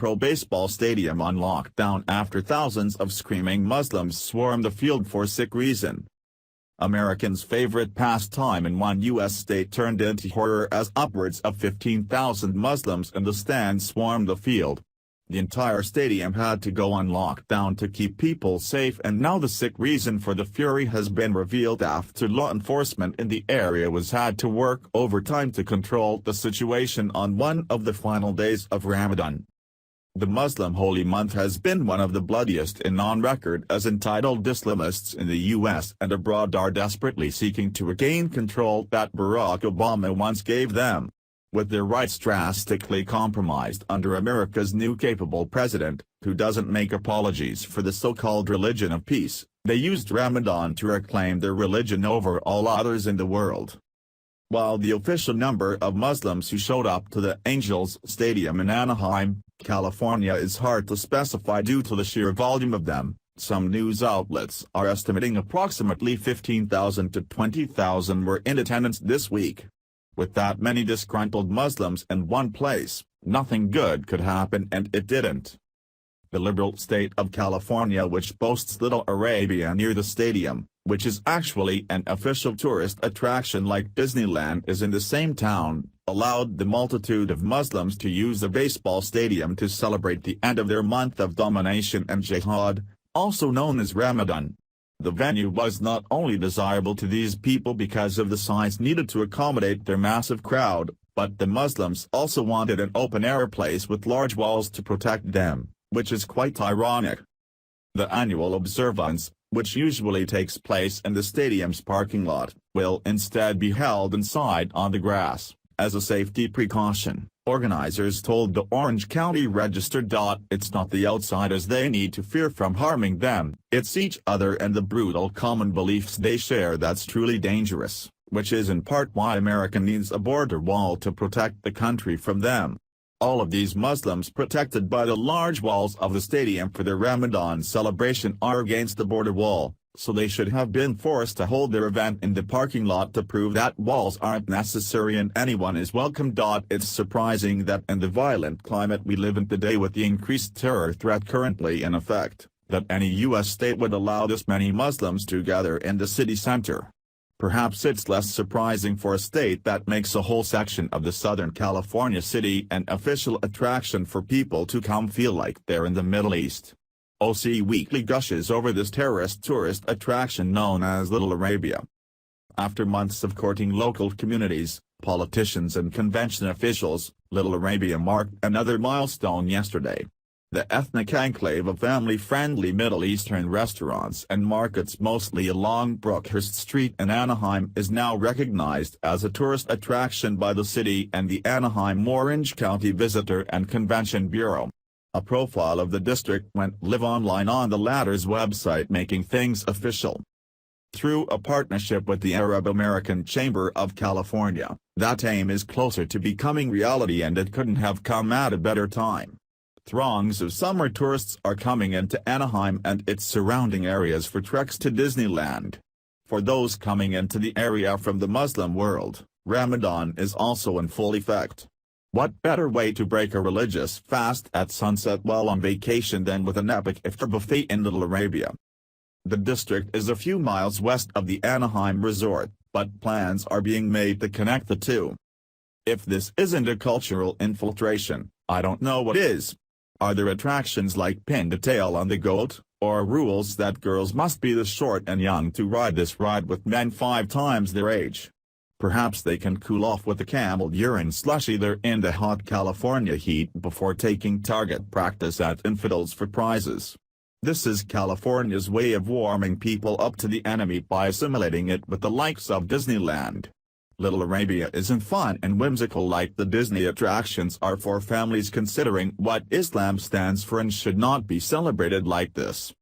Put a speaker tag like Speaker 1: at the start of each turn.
Speaker 1: Pro Baseball Stadium on lockdown after thousands of screaming Muslims swarmed the field for sick reason. Americans' favorite pastime in one U.S. state turned into horror as upwards of 15,000 Muslims in the stands swarmed the field. The entire stadium had to go on lockdown to keep people safe, and now the sick reason for the fury has been revealed after law enforcement in the area was had to work overtime to control the situation on one of the final days of Ramadan. The Muslim holy month has been one of the bloodiest on record, as entitled Islamists in the U.S. and abroad are desperately seeking to regain control that Barack Obama once gave them. With their rights drastically compromised under America's new capable president, who doesn't make apologies for the so-called religion of peace, they used Ramadan to reclaim their religion over all others in the world. While the official number of Muslims who showed up to the Angels Stadium in Anaheim, California is hard to specify due to the sheer volume of them, some news outlets are estimating approximately 15,000 to 20,000 were in attendance this week. With that many disgruntled Muslims in one place, nothing good could happen, and it didn't. The liberal state of California, which boasts Little Arabia near the stadium, which is actually an official tourist attraction like Disneyland is in the same town, allowed the multitude of Muslims to use the baseball stadium to celebrate the end of their month of domination and jihad, also known as Ramadan. The venue was not only desirable to these people because of the size needed to accommodate their massive crowd, but the Muslims also wanted an open-air place with large walls to protect them, which is quite ironic. The annual observance, which usually takes place in the stadium's parking lot, will instead be held inside on the grass, as a safety precaution, organizers told the Orange County Register. It's not the outsiders they need to fear from harming them, it's each other and the brutal common beliefs they share that's truly dangerous, which is in part why America needs a border wall to protect the country from them. All of these Muslims protected by the large walls of the stadium for their Ramadan celebration are against the border wall, so they should have been forced to hold their event in the parking lot to prove that walls aren't necessary and anyone is welcome. It's surprising that in the violent climate we live in today, with the increased terror threat currently in effect, that any U.S. state would allow this many Muslims to gather in the city center. Perhaps it's less surprising for a state that makes a whole section of the Southern California city an official attraction for people to come feel like they're in the Middle East. OC Weekly gushes over this terrorist tourist attraction known as Little Arabia. After months of courting local communities, politicians and convention officials, Little Arabia marked another milestone yesterday. The ethnic enclave of family-friendly Middle Eastern restaurants and markets mostly along Brookhurst Street in Anaheim is now recognized as a tourist attraction by the city and the Anaheim-Orange County Visitor and Convention Bureau. A profile of the district went live online on the latter's website, making things official. Through a partnership with the Arab American Chamber of California, that aim is closer to becoming reality, and it couldn't have come at a better time. Throngs of summer tourists are coming into Anaheim and its surrounding areas for treks to Disneyland. For those coming into the area from the Muslim world, Ramadan is also in full effect. What better way to break a religious fast at sunset while on vacation than with an epic iftar buffet in Little Arabia? The district is a few miles west of the Anaheim resort, but plans are being made to connect the two. If this isn't a cultural infiltration, I don't know what is. Are there attractions like pin the tail on the goat, or rules that girls must be this short and young to ride this ride with men 5 times their age? Perhaps they can cool off with a camel urine slushy there in the hot California heat before taking target practice at infidels for prizes. This is California's way of warming people up to the enemy by assimilating it with the likes of Disneyland. Little Arabia isn't fun and whimsical like the Disney attractions are for families considering what Islam stands for, and should not be celebrated like this.